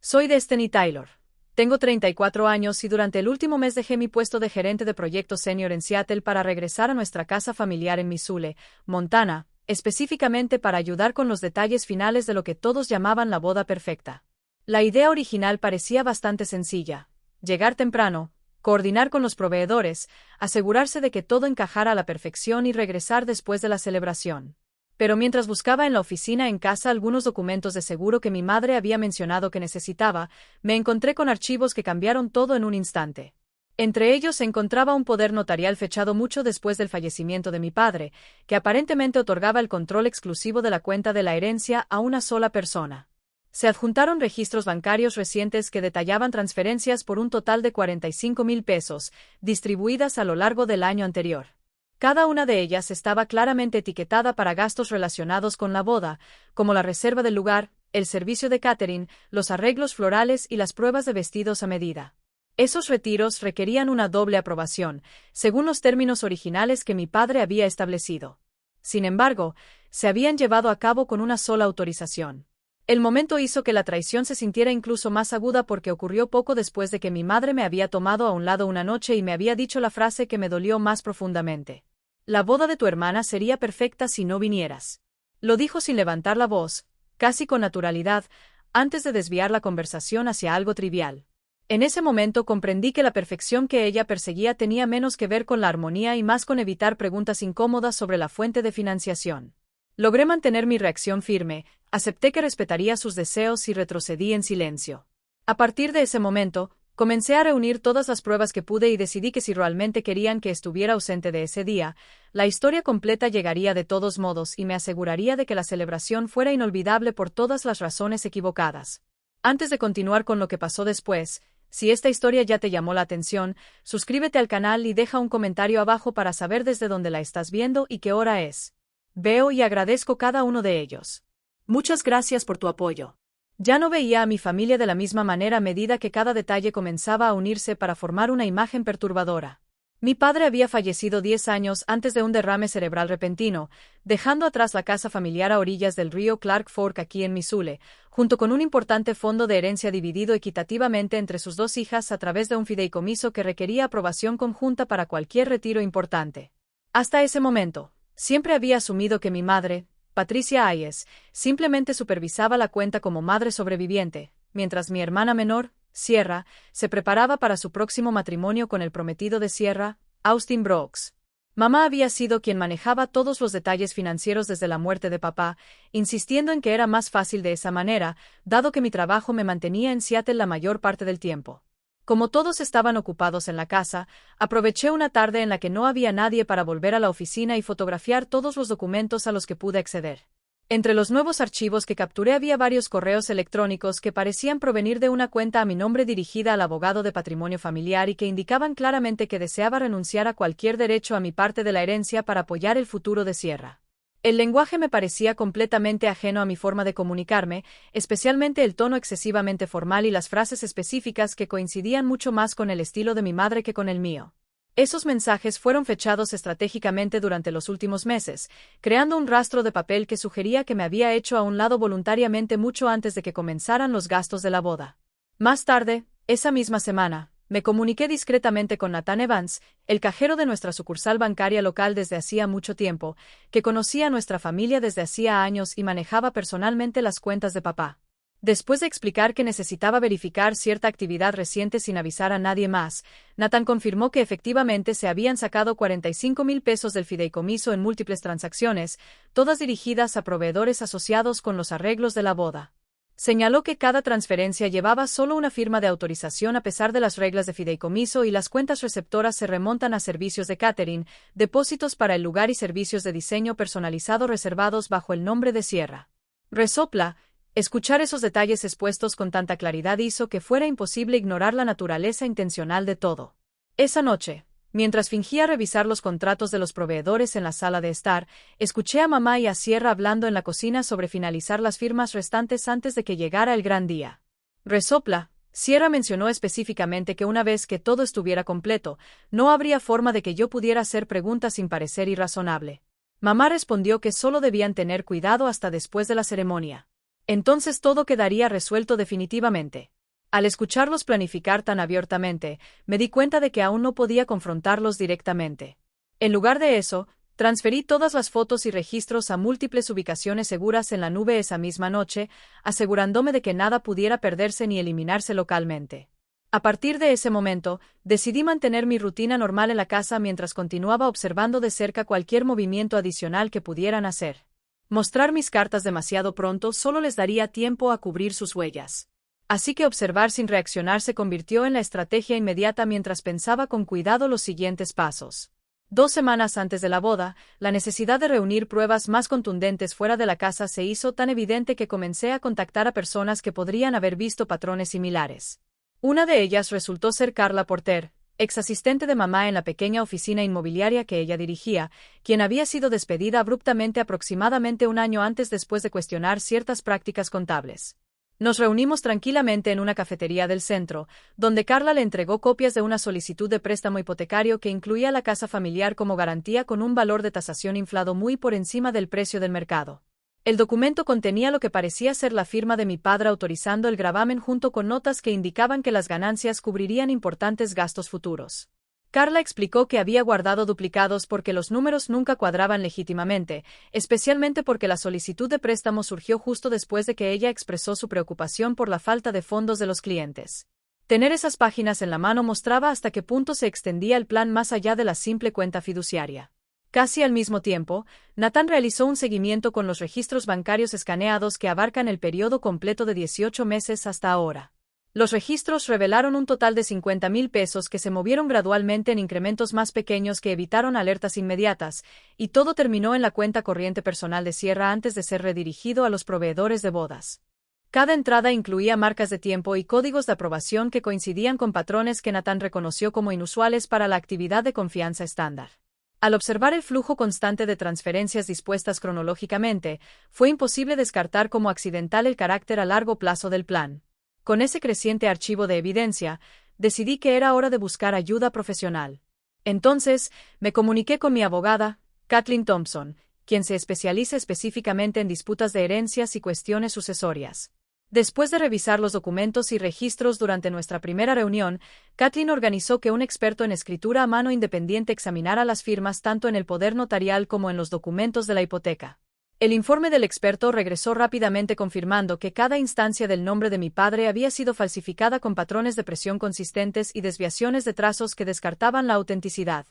Soy Destiny Taylor. Tengo 34 años y durante el último mes dejé mi puesto de gerente de proyecto senior en Seattle para regresar a nuestra casa familiar en Missoula, Montana, específicamente para ayudar con los detalles finales de lo que todos llamaban la boda perfecta. La idea original parecía bastante sencilla: llegar temprano, coordinar con los proveedores, asegurarse de que todo encajara a la perfección y regresar después de la celebración. Pero mientras buscaba en la oficina en casa algunos documentos de seguro que mi madre había mencionado que necesitaba, me encontré con archivos que cambiaron todo en un instante. Entre ellos se encontraba un poder notarial fechado mucho después del fallecimiento de mi padre, que aparentemente otorgaba el control exclusivo de la cuenta de la herencia a una sola persona. Se adjuntaron registros bancarios recientes que detallaban transferencias por un total de 45,000 pesos, distribuidas a lo largo del año anterior. Cada una de ellas estaba claramente etiquetada para gastos relacionados con la boda, como la reserva del lugar, el servicio de catering, los arreglos florales y las pruebas de vestidos a medida. Esos retiros requerían una doble aprobación, según los términos originales que mi padre había establecido. Sin embargo, se habían llevado a cabo con una sola autorización. El momento hizo que la traición se sintiera incluso más aguda porque ocurrió poco después de que mi madre me había tomado a un lado una noche y me había dicho la frase que me dolió más profundamente. La boda de tu hermana sería perfecta si no vinieras. Lo dijo sin levantar la voz, casi con naturalidad, antes de desviar la conversación hacia algo trivial. En ese momento comprendí que la perfección que ella perseguía tenía menos que ver con la armonía y más con evitar preguntas incómodas sobre la fuente de financiación. Logré mantener mi reacción firme, acepté que respetaría sus deseos y retrocedí en silencio. A partir de ese momento, comencé a reunir todas las pruebas que pude y decidí que si realmente querían que estuviera ausente de ese día, la historia completa llegaría de todos modos y me aseguraría de que la celebración fuera inolvidable por todas las razones equivocadas. Antes de continuar con lo que pasó después, si esta historia ya te llamó la atención, suscríbete al canal y deja un comentario abajo para saber desde dónde la estás viendo y qué hora es. Veo y agradezco cada uno de ellos. Muchas gracias por tu apoyo. Ya no veía a mi familia de la misma manera a medida que cada detalle comenzaba a unirse para formar una imagen perturbadora. Mi padre había fallecido 10 años antes de un derrame cerebral repentino, dejando atrás la casa familiar a orillas del río Clark Fork aquí en Missoula, junto con un importante fondo de herencia dividido equitativamente entre sus dos hijas a través de un fideicomiso que requería aprobación conjunta para cualquier retiro importante. Hasta ese momento, siempre había asumido que mi madre, Patricia Hayes, simplemente supervisaba la cuenta como madre sobreviviente, mientras mi hermana menor, Sierra, se preparaba para su próximo matrimonio con el prometido de Sierra, Austin Brooks. Mamá había sido quien manejaba todos los detalles financieros desde la muerte de papá, insistiendo en que era más fácil de esa manera, dado que mi trabajo me mantenía en Seattle la mayor parte del tiempo. Como todos estaban ocupados en la casa, aproveché una tarde en la que no había nadie para volver a la oficina y fotografiar todos los documentos a los que pude acceder. Entre los nuevos archivos que capturé había varios correos electrónicos que parecían provenir de una cuenta a mi nombre dirigida al abogado de patrimonio familiar y que indicaban claramente que deseaba renunciar a cualquier derecho a mi parte de la herencia para apoyar el futuro de Sierra. El lenguaje me parecía completamente ajeno a mi forma de comunicarme, especialmente el tono excesivamente formal y las frases específicas que coincidían mucho más con el estilo de mi madre que con el mío. Esos mensajes fueron fechados estratégicamente durante los últimos meses, creando un rastro de papel que sugería que me había hecho a un lado voluntariamente mucho antes de que comenzaran los gastos de la boda. Más tarde, esa misma semana, me comuniqué discretamente con Nathan Evans, el cajero de nuestra sucursal bancaria local desde hacía mucho tiempo, que conocía a nuestra familia desde hacía años y manejaba personalmente las cuentas de papá. Después de explicar que necesitaba verificar cierta actividad reciente sin avisar a nadie más, Nathan confirmó que efectivamente se habían sacado 45,000 pesos del fideicomiso en múltiples transacciones, todas dirigidas a proveedores asociados con los arreglos de la boda. Señaló que cada transferencia llevaba solo una firma de autorización a pesar de las reglas de fideicomiso y las cuentas receptoras se remontan a servicios de catering, depósitos para el lugar y servicios de diseño personalizado reservados bajo el nombre de Sierra. Resopla. Escuchar esos detalles expuestos con tanta claridad hizo que fuera imposible ignorar la naturaleza intencional de todo. Esa noche, mientras fingía revisar los contratos de los proveedores en la sala de estar, escuché a mamá y a Sierra hablando en la cocina sobre finalizar las firmas restantes antes de que llegara el gran día. Resopla. Sierra mencionó específicamente que una vez que todo estuviera completo, no habría forma de que yo pudiera hacer preguntas sin parecer irrazonable. Mamá respondió que solo debían tener cuidado hasta después de la ceremonia. Entonces todo quedaría resuelto definitivamente. Al escucharlos planificar tan abiertamente, me di cuenta de que aún no podía confrontarlos directamente. En lugar de eso, transferí todas las fotos y registros a múltiples ubicaciones seguras en la nube esa misma noche, asegurándome de que nada pudiera perderse ni eliminarse localmente. A partir de ese momento, decidí mantener mi rutina normal en la casa mientras continuaba observando de cerca cualquier movimiento adicional que pudieran hacer. Mostrar mis cartas demasiado pronto solo les daría tiempo a cubrir sus huellas. Así que observar sin reaccionar se convirtió en la estrategia inmediata mientras pensaba con cuidado los siguientes pasos. 2 semanas antes de la boda, la necesidad de reunir pruebas más contundentes fuera de la casa se hizo tan evidente que comencé a contactar a personas que podrían haber visto patrones similares. Una de ellas resultó ser Carla Porter, ex asistente de mamá en la pequeña oficina inmobiliaria que ella dirigía, quien había sido despedida abruptamente aproximadamente un año antes después de cuestionar ciertas prácticas contables. Nos reunimos tranquilamente en una cafetería del centro, donde Carla le entregó copias de una solicitud de préstamo hipotecario que incluía la casa familiar como garantía con un valor de tasación inflado muy por encima del precio del mercado. El documento contenía lo que parecía ser la firma de mi padre autorizando el gravamen junto con notas que indicaban que las ganancias cubrirían importantes gastos futuros. Carla explicó que había guardado duplicados porque los números nunca cuadraban legítimamente, especialmente porque la solicitud de préstamo surgió justo después de que ella expresó su preocupación por la falta de fondos de los clientes. Tener esas páginas en la mano mostraba hasta qué punto se extendía el plan más allá de la simple cuenta fiduciaria. Casi al mismo tiempo, Nathan realizó un seguimiento con los registros bancarios escaneados que abarcan el periodo completo de 18 meses hasta ahora. Los registros revelaron un total de 50,000 pesos que se movieron gradualmente en incrementos más pequeños que evitaron alertas inmediatas, y todo terminó en la cuenta corriente personal de Sierra antes de ser redirigido a los proveedores de bodas. Cada entrada incluía marcas de tiempo y códigos de aprobación que coincidían con patrones que Nathan reconoció como inusuales para la actividad de confianza estándar. Al observar el flujo constante de transferencias dispuestas cronológicamente, fue imposible descartar como accidental el carácter a largo plazo del plan. Con ese creciente archivo de evidencia, decidí que era hora de buscar ayuda profesional. Entonces, me comuniqué con mi abogada, Kathleen Thompson, quien se especializa específicamente en disputas de herencias y cuestiones sucesorias. Después de revisar los documentos y registros durante nuestra primera reunión, Kathleen organizó que un experto en escritura a mano independiente examinara las firmas tanto en el poder notarial como en los documentos de la hipoteca. El informe del experto regresó rápidamente confirmando que cada instancia del nombre de mi padre había sido falsificada con patrones de presión consistentes y desviaciones de trazos que descartaban la autenticidad.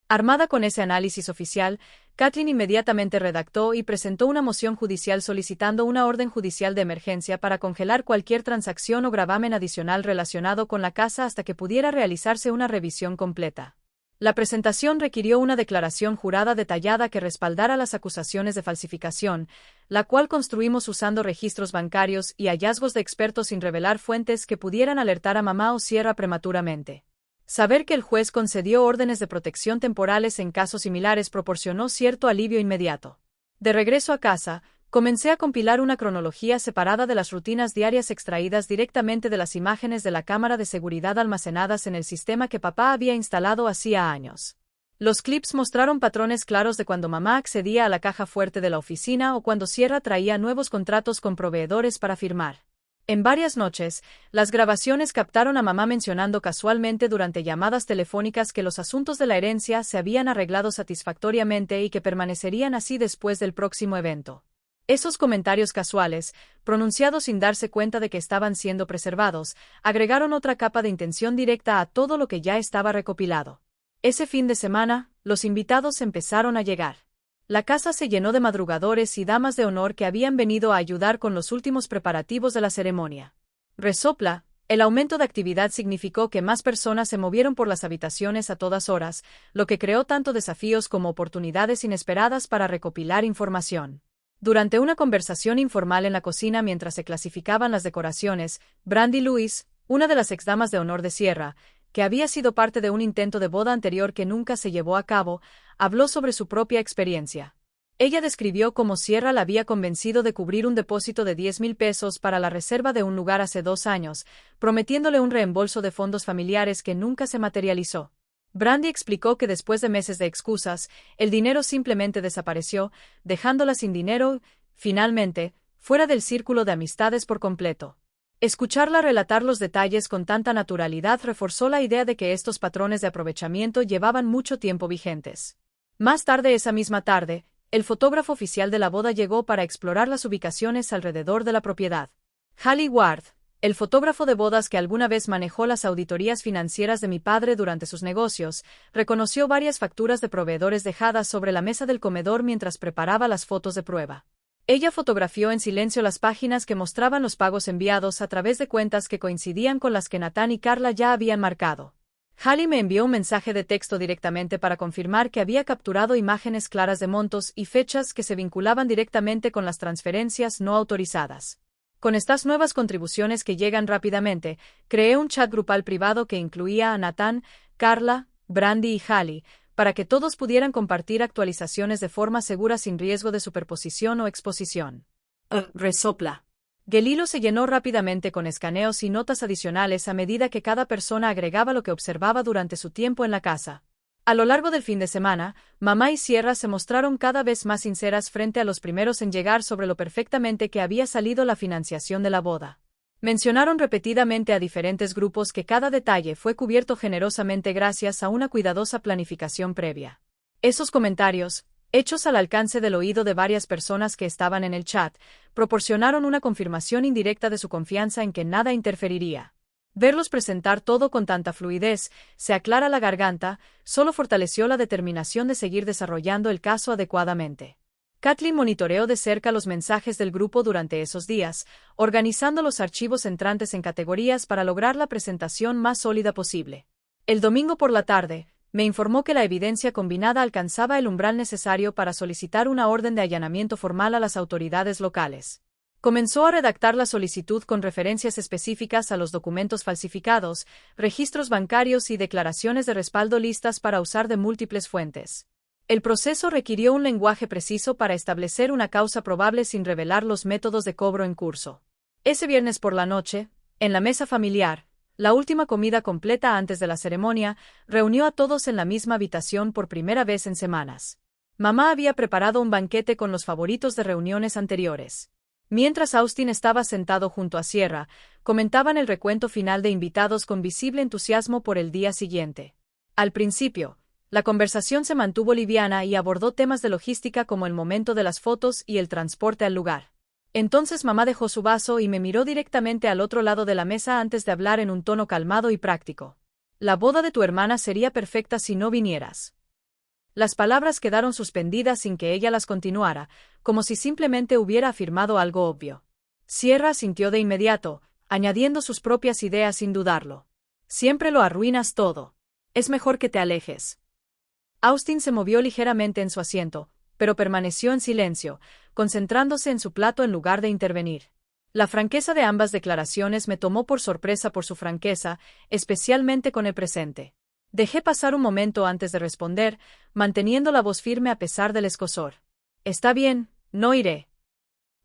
Armada con ese análisis oficial, Kathleen inmediatamente redactó y presentó una moción judicial solicitando una orden judicial de emergencia para congelar cualquier transacción o gravamen adicional relacionado con la casa hasta que pudiera realizarse una revisión completa. La presentación requirió una declaración jurada detallada que respaldara las acusaciones de falsificación, la cual construimos usando registros bancarios y hallazgos de expertos sin revelar fuentes que pudieran alertar a mamá o Sierra prematuramente. Saber que el juez concedió órdenes de protección temporales en casos similares proporcionó cierto alivio inmediato. De regreso a casa, comencé a compilar una cronología separada de las rutinas diarias extraídas directamente de las imágenes de la cámara de seguridad almacenadas en el sistema que papá había instalado hacía años. Los clips mostraron patrones claros de cuando mamá accedía a la caja fuerte de la oficina o cuando Sierra traía nuevos contratos con proveedores para firmar. En varias noches, las grabaciones captaron a mamá mencionando casualmente durante llamadas telefónicas que los asuntos de la herencia se habían arreglado satisfactoriamente y que permanecerían así después del próximo evento. Esos comentarios casuales, pronunciados sin darse cuenta de que estaban siendo preservados, agregaron otra capa de intención directa a todo lo que ya estaba recopilado. Ese fin de semana, los invitados empezaron a llegar. La casa se llenó de madrugadores y damas de honor que habían venido a ayudar con los últimos preparativos de la ceremonia. Resopla, el aumento de actividad significó que más personas se movieron por las habitaciones a todas horas, lo que creó tanto desafíos como oportunidades inesperadas para recopilar información. Durante una conversación informal en la cocina mientras se clasificaban las decoraciones, Brandy Lewis, una de las exdamas de honor de Sierra, que había sido parte de un intento de boda anterior que nunca se llevó a cabo, habló sobre su propia experiencia. Ella describió cómo Sierra la había convencido de cubrir un depósito de 10,000 pesos para la reserva de un lugar hace 2 años, prometiéndole un reembolso de fondos familiares que nunca se materializó. Brandy explicó que después de meses de excusas, el dinero simplemente desapareció, dejándola sin dinero, finalmente, fuera del círculo de amistades por completo. Escucharla relatar los detalles con tanta naturalidad reforzó la idea de que estos patrones de aprovechamiento llevaban mucho tiempo vigentes. Más tarde esa misma tarde, el fotógrafo oficial de la boda llegó para explorar las ubicaciones alrededor de la propiedad. Hallie Ward, el fotógrafo de bodas que alguna vez manejó las auditorías financieras de mi padre durante sus negocios, reconoció varias facturas de proveedores dejadas sobre la mesa del comedor mientras preparaba las fotos de prueba. Ella fotografió en silencio las páginas que mostraban los pagos enviados a través de cuentas que coincidían con las que Nathan y Carla ya habían marcado. Hallie me envió un mensaje de texto directamente para confirmar que había capturado imágenes claras de montos y fechas que se vinculaban directamente con las transferencias no autorizadas. Con estas nuevas contribuciones que llegan rápidamente, creé un chat grupal privado que incluía a Nathan, Carla, Brandy y Hallie, para que todos pudieran compartir actualizaciones de forma segura sin riesgo de superposición o exposición. Resopla. El hilo se llenó rápidamente con escaneos y notas adicionales a medida que cada persona agregaba lo que observaba durante su tiempo en la casa. A lo largo del fin de semana, mamá y Sierra se mostraron cada vez más sinceras frente a los primeros en llegar sobre lo perfectamente que había salido la financiación de la boda. Mencionaron repetidamente a diferentes grupos que cada detalle fue cubierto generosamente gracias a una cuidadosa planificación previa. Esos comentarios, hechos al alcance del oído de varias personas que estaban en el chat, proporcionaron una confirmación indirecta de su confianza en que nada interferiría. Verlos presentar todo con tanta fluidez, se aclara la garganta, solo fortaleció la determinación de seguir desarrollando el caso adecuadamente. Kathleen monitoreó de cerca los mensajes del grupo durante esos días, organizando los archivos entrantes en categorías para lograr la presentación más sólida posible. El domingo por la tarde, me informó que la evidencia combinada alcanzaba el umbral necesario para solicitar una orden de allanamiento formal a las autoridades locales. Comenzó a redactar la solicitud con referencias específicas a los documentos falsificados, registros bancarios y declaraciones de respaldo listas para usar de múltiples fuentes. El proceso requirió un lenguaje preciso para establecer una causa probable sin revelar los métodos de cobro en curso. Ese viernes por la noche, en la mesa familiar, la última comida completa antes de la ceremonia, reunió a todos en la misma habitación por primera vez en semanas. Mamá había preparado un banquete con los favoritos de reuniones anteriores. Mientras Austin estaba sentado junto a Sierra, comentaban el recuento final de invitados con visible entusiasmo por el día siguiente. Al principio, la conversación se mantuvo liviana y abordó temas de logística como el momento de las fotos y el transporte al lugar. Entonces mamá dejó su vaso y me miró directamente al otro lado de la mesa antes de hablar en un tono calmado y práctico. La boda de tu hermana sería perfecta si no vinieras. Las palabras quedaron suspendidas sin que ella las continuara, como si simplemente hubiera afirmado algo obvio. Sierra asintió de inmediato, añadiendo sus propias ideas sin dudarlo. Siempre lo arruinas todo. Es mejor que te alejes. Austin se movió ligeramente en su asiento, pero permaneció en silencio, concentrándose en su plato en lugar de intervenir. La franqueza de ambas declaraciones me tomó por sorpresa por su franqueza, especialmente con el presente. Dejé pasar un momento antes de responder, manteniendo la voz firme a pesar del escozor. Está bien, no iré.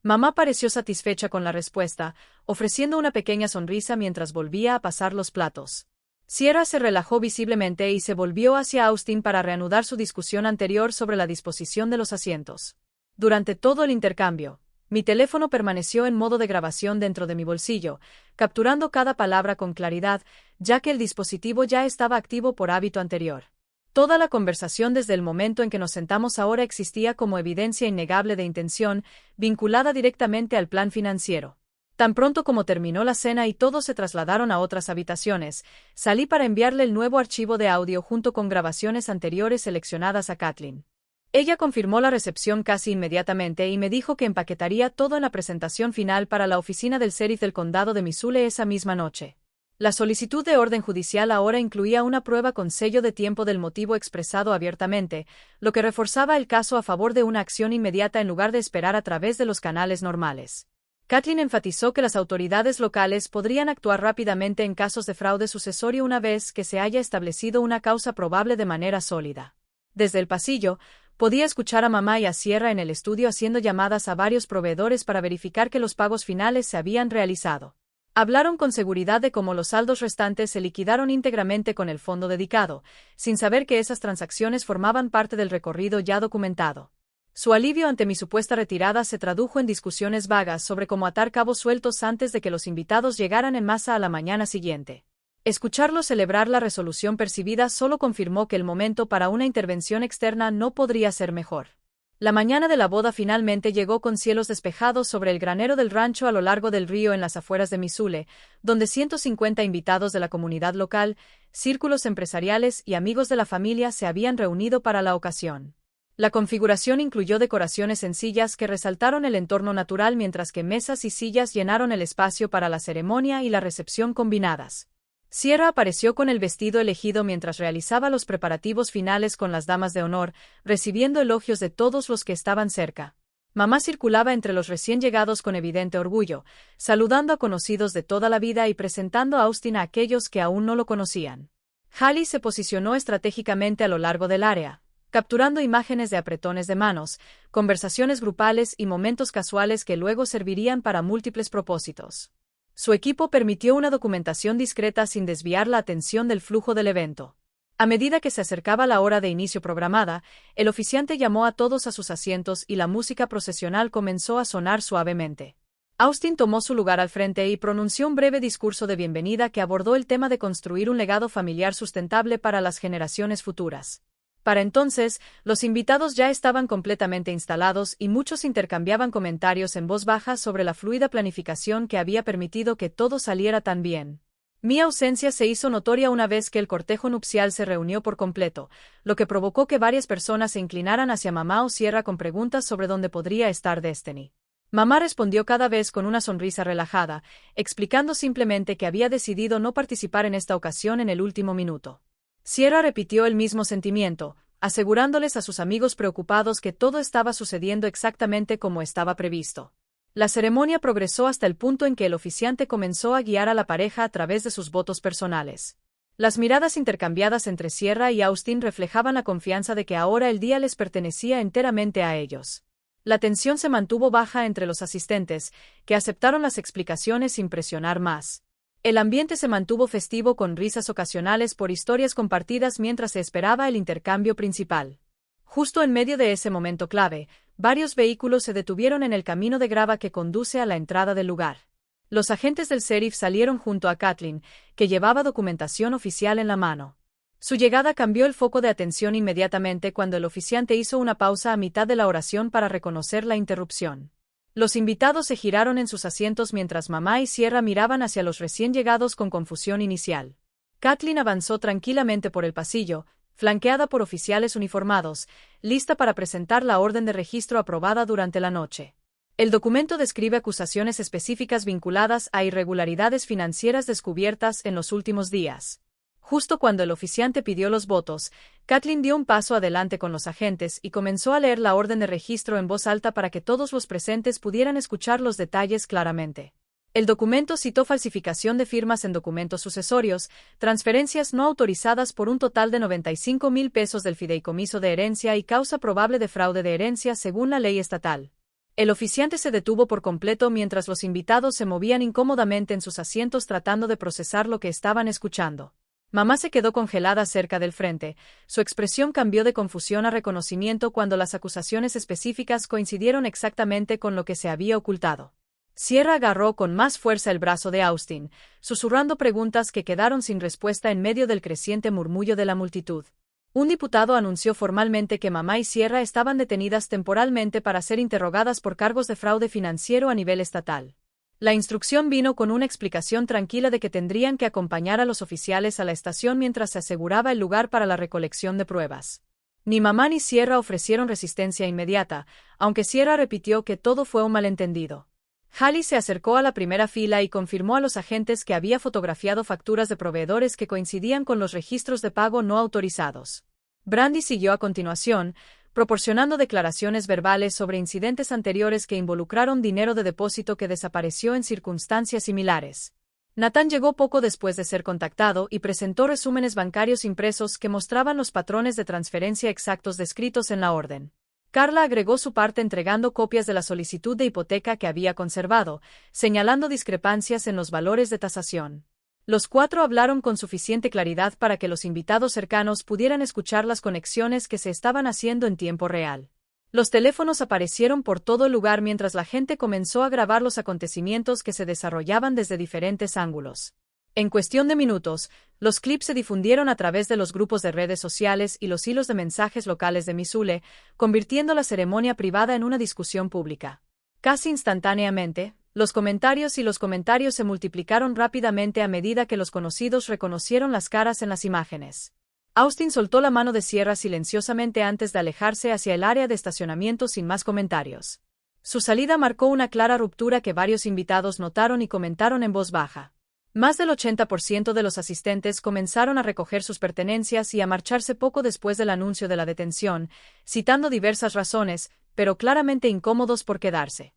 Mamá pareció satisfecha con la respuesta, ofreciendo una pequeña sonrisa mientras volvía a pasar los platos. Sierra se relajó visiblemente y se volvió hacia Austin para reanudar su discusión anterior sobre la disposición de los asientos. Durante todo el intercambio, mi teléfono permaneció en modo de grabación dentro de mi bolsillo, capturando cada palabra con claridad, ya que el dispositivo ya estaba activo por hábito anterior. Toda la conversación desde el momento en que nos sentamos ahora existía como evidencia innegable de intención, vinculada directamente al plan financiero. Tan pronto como terminó la cena y todos se trasladaron a otras habitaciones, salí para enviarle el nuevo archivo de audio junto con grabaciones anteriores seleccionadas a Kathleen. Ella confirmó la recepción casi inmediatamente y me dijo que empaquetaría todo en la presentación final para la oficina del sheriff del condado de Missoula esa misma noche. La solicitud de orden judicial ahora incluía una prueba con sello de tiempo del motivo expresado abiertamente, lo que reforzaba el caso a favor de una acción inmediata en lugar de esperar a través de los canales normales. Kathleen enfatizó que las autoridades locales podrían actuar rápidamente en casos de fraude sucesorio una vez que se haya establecido una causa probable de manera sólida. Desde el pasillo, podía escuchar a mamá y a Sierra en el estudio haciendo llamadas a varios proveedores para verificar que los pagos finales se habían realizado. Hablaron con seguridad de cómo los saldos restantes se liquidaron íntegramente con el fondo dedicado, sin saber que esas transacciones formaban parte del recorrido ya documentado. Su alivio ante mi supuesta retirada se tradujo en discusiones vagas sobre cómo atar cabos sueltos antes de que los invitados llegaran en masa a la mañana siguiente. Escucharlo celebrar la resolución percibida solo confirmó que el momento para una intervención externa no podría ser mejor. La mañana de la boda finalmente llegó con cielos despejados sobre el granero del rancho a lo largo del río en las afueras de Missoula, donde 150 invitados de la comunidad local, círculos empresariales y amigos de la familia se habían reunido para la ocasión. La configuración incluyó decoraciones sencillas que resaltaron el entorno natural mientras que mesas y sillas llenaron el espacio para la ceremonia y la recepción combinadas. Sierra apareció con el vestido elegido mientras realizaba los preparativos finales con las damas de honor, recibiendo elogios de todos los que estaban cerca. Mamá circulaba entre los recién llegados con evidente orgullo, saludando a conocidos de toda la vida y presentando a Austin a aquellos que aún no lo conocían. Hallie se posicionó estratégicamente a lo largo del área, capturando imágenes de apretones de manos, conversaciones grupales y momentos casuales que luego servirían para múltiples propósitos. Su equipo permitió una documentación discreta sin desviar la atención del flujo del evento. A medida que se acercaba la hora de inicio programada, el oficiante llamó a todos a sus asientos y la música procesional comenzó a sonar suavemente. Austin tomó su lugar al frente y pronunció un breve discurso de bienvenida que abordó el tema de construir un legado familiar sustentable para las generaciones futuras. Para entonces, los invitados ya estaban completamente instalados y muchos intercambiaban comentarios en voz baja sobre la fluida planificación que había permitido que todo saliera tan bien. Mi ausencia se hizo notoria una vez que el cortejo nupcial se reunió por completo, lo que provocó que varias personas se inclinaran hacia mamá o Sierra con preguntas sobre dónde podría estar Destiny. Mamá respondió cada vez con una sonrisa relajada, explicando simplemente que había decidido no participar en esta ocasión en el último minuto. Sierra repitió el mismo sentimiento, asegurándoles a sus amigos preocupados que todo estaba sucediendo exactamente como estaba previsto. La ceremonia progresó hasta el punto en que el oficiante comenzó a guiar a la pareja a través de sus votos personales. Las miradas intercambiadas entre Sierra y Austin reflejaban la confianza de que ahora el día les pertenecía enteramente a ellos. La tensión se mantuvo baja entre los asistentes, que aceptaron las explicaciones sin presionar más. El ambiente se mantuvo festivo con risas ocasionales por historias compartidas mientras se esperaba el intercambio principal. Justo en medio de ese momento clave, varios vehículos se detuvieron en el camino de grava que conduce a la entrada del lugar. Los agentes del sheriff salieron junto a Kathleen, que llevaba documentación oficial en la mano. Su llegada cambió el foco de atención inmediatamente cuando el oficiante hizo una pausa a mitad de la oración para reconocer la interrupción. Los invitados se giraron en sus asientos mientras mamá y Sierra miraban hacia los recién llegados con confusión inicial. Kathleen avanzó tranquilamente por el pasillo, flanqueada por oficiales uniformados, lista para presentar la orden de registro aprobada durante la noche. El documento describe acusaciones específicas vinculadas a irregularidades financieras descubiertas en los últimos días. Justo cuando el oficiante pidió los votos, Kathleen dio un paso adelante con los agentes y comenzó a leer la orden de registro en voz alta para que todos los presentes pudieran escuchar los detalles claramente. El documento citó falsificación de firmas en documentos sucesorios, transferencias no autorizadas por un total de $95,000 del fideicomiso de herencia y causa probable de fraude de herencia según la ley estatal. El oficiante se detuvo por completo mientras los invitados se movían incómodamente en sus asientos tratando de procesar lo que estaban escuchando. Mamá se quedó congelada cerca del frente, su expresión cambió de confusión a reconocimiento cuando las acusaciones específicas coincidieron exactamente con lo que se había ocultado. Sierra agarró con más fuerza el brazo de Austin, susurrando preguntas que quedaron sin respuesta en medio del creciente murmullo de la multitud. Un diputado anunció formalmente que mamá y Sierra estaban detenidas temporalmente para ser interrogadas por cargos de fraude financiero a nivel estatal. La instrucción vino con una explicación tranquila de que tendrían que acompañar a los oficiales a la estación mientras se aseguraba el lugar para la recolección de pruebas. Ni mamá ni Sierra ofrecieron resistencia inmediata, aunque Sierra repitió que todo fue un malentendido. Hallie se acercó a la primera fila y confirmó a los agentes que había fotografiado facturas de proveedores que coincidían con los registros de pago no autorizados. Brandy siguió a continuación, proporcionando declaraciones verbales sobre incidentes anteriores que involucraron dinero de depósito que desapareció en circunstancias similares. Nathan llegó poco después de ser contactado y presentó resúmenes bancarios impresos que mostraban los patrones de transferencia exactos descritos en la orden. Carla agregó su parte entregando copias de la solicitud de hipoteca que había conservado, señalando discrepancias en los valores de tasación. Los cuatro hablaron con suficiente claridad para que los invitados cercanos pudieran escuchar las conexiones que se estaban haciendo en tiempo real. Los teléfonos aparecieron por todo el lugar mientras la gente comenzó a grabar los acontecimientos que se desarrollaban desde diferentes ángulos. En cuestión de minutos, los clips se difundieron a través de los grupos de redes sociales y los hilos de mensajes locales de Missoula, convirtiendo la ceremonia privada en una discusión pública. Casi instantáneamente, los comentarios se multiplicaron rápidamente a medida que los conocidos reconocieron las caras en las imágenes. Austin soltó la mano de Sierra silenciosamente antes de alejarse hacia el área de estacionamiento sin más comentarios. Su salida marcó una clara ruptura que varios invitados notaron y comentaron en voz baja. Más del 80% de los asistentes comenzaron a recoger sus pertenencias y a marcharse poco después del anuncio de la detención, citando diversas razones, pero claramente incómodos por quedarse.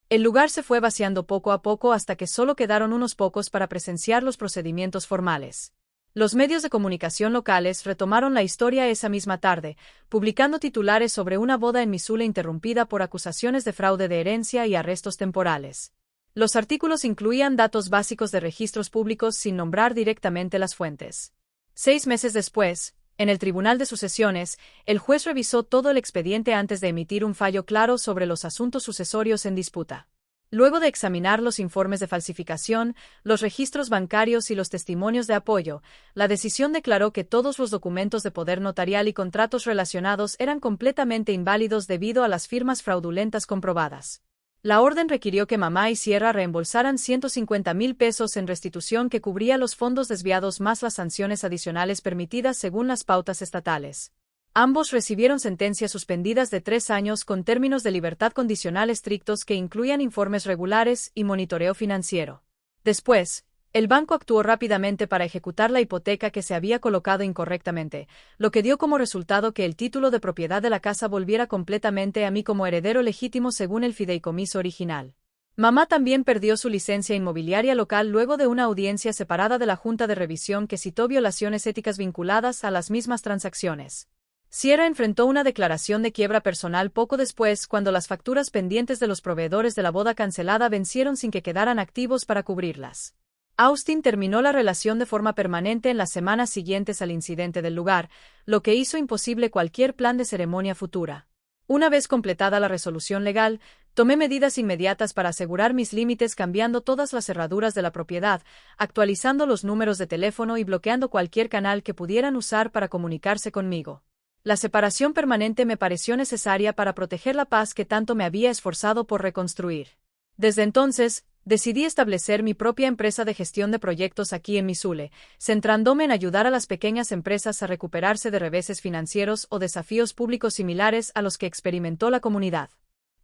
El lugar se fue vaciando poco a poco hasta que solo quedaron unos pocos para presenciar los procedimientos formales. Los medios de comunicación locales retomaron la historia esa misma tarde, publicando titulares sobre una boda en Missoula interrumpida por acusaciones de fraude de herencia y arrestos temporales. Los artículos incluían datos básicos de registros públicos sin nombrar directamente las fuentes. 6 meses después, en el Tribunal de Sucesiones, el juez revisó todo el expediente antes de emitir un fallo claro sobre los asuntos sucesorios en disputa. Luego de examinar los informes de falsificación, los registros bancarios y los testimonios de apoyo, la decisión declaró que todos los documentos de poder notarial y contratos relacionados eran completamente inválidos debido a las firmas fraudulentas comprobadas. La orden requirió que Mamá y Sierra reembolsaran $150,000 en restitución que cubría los fondos desviados más las sanciones adicionales permitidas según las pautas estatales. Ambos recibieron sentencias suspendidas de 3 años con términos de libertad condicional estrictos que incluían informes regulares y monitoreo financiero. Después, el banco actuó rápidamente para ejecutar la hipoteca que se había colocado incorrectamente, lo que dio como resultado que el título de propiedad de la casa volviera completamente a mí como heredero legítimo según el fideicomiso original. Mamá también perdió su licencia inmobiliaria local luego de una audiencia separada de la Junta de Revisión que citó violaciones éticas vinculadas a las mismas transacciones. Sierra enfrentó una declaración de quiebra personal poco después cuando las facturas pendientes de los proveedores de la boda cancelada vencieron sin que quedaran activos para cubrirlas. Austin terminó la relación de forma permanente en las semanas siguientes al incidente del lugar, lo que hizo imposible cualquier plan de ceremonia futura. Una vez completada la resolución legal, tomé medidas inmediatas para asegurar mis límites cambiando todas las cerraduras de la propiedad, actualizando los números de teléfono y bloqueando cualquier canal que pudieran usar para comunicarse conmigo. La separación permanente me pareció necesaria para proteger la paz que tanto me había esforzado por reconstruir. Desde entonces, decidí establecer mi propia empresa de gestión de proyectos aquí en Missoula, centrándome en ayudar a las pequeñas empresas a recuperarse de reveses financieros o desafíos públicos similares a los que experimentó la comunidad.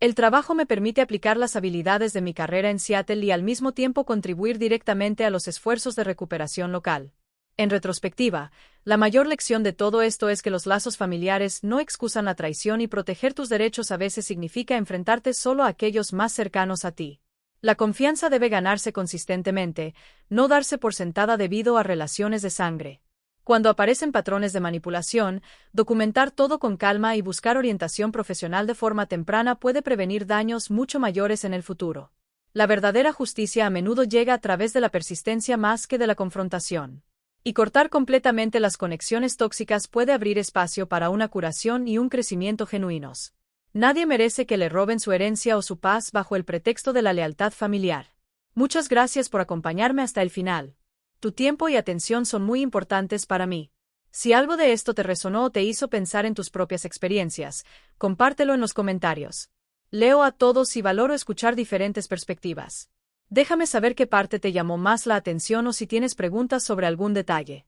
El trabajo me permite aplicar las habilidades de mi carrera en Seattle y al mismo tiempo contribuir directamente a los esfuerzos de recuperación local. En retrospectiva, la mayor lección de todo esto es que los lazos familiares no excusan la traición y proteger tus derechos a veces significa enfrentarte solo a aquellos más cercanos a ti. La confianza debe ganarse consistentemente, no darse por sentada debido a relaciones de sangre. Cuando aparecen patrones de manipulación, documentar todo con calma y buscar orientación profesional de forma temprana puede prevenir daños mucho mayores en el futuro. La verdadera justicia a menudo llega a través de la persistencia más que de la confrontación. Y cortar completamente las conexiones tóxicas puede abrir espacio para una curación y un crecimiento genuinos. Nadie merece que le roben su herencia o su paz bajo el pretexto de la lealtad familiar. Muchas gracias por acompañarme hasta el final. Tu tiempo y atención son muy importantes para mí. Si algo de esto te resonó o te hizo pensar en tus propias experiencias, compártelo en los comentarios. Leo a todos y valoro escuchar diferentes perspectivas. Déjame saber qué parte te llamó más la atención o si tienes preguntas sobre algún detalle.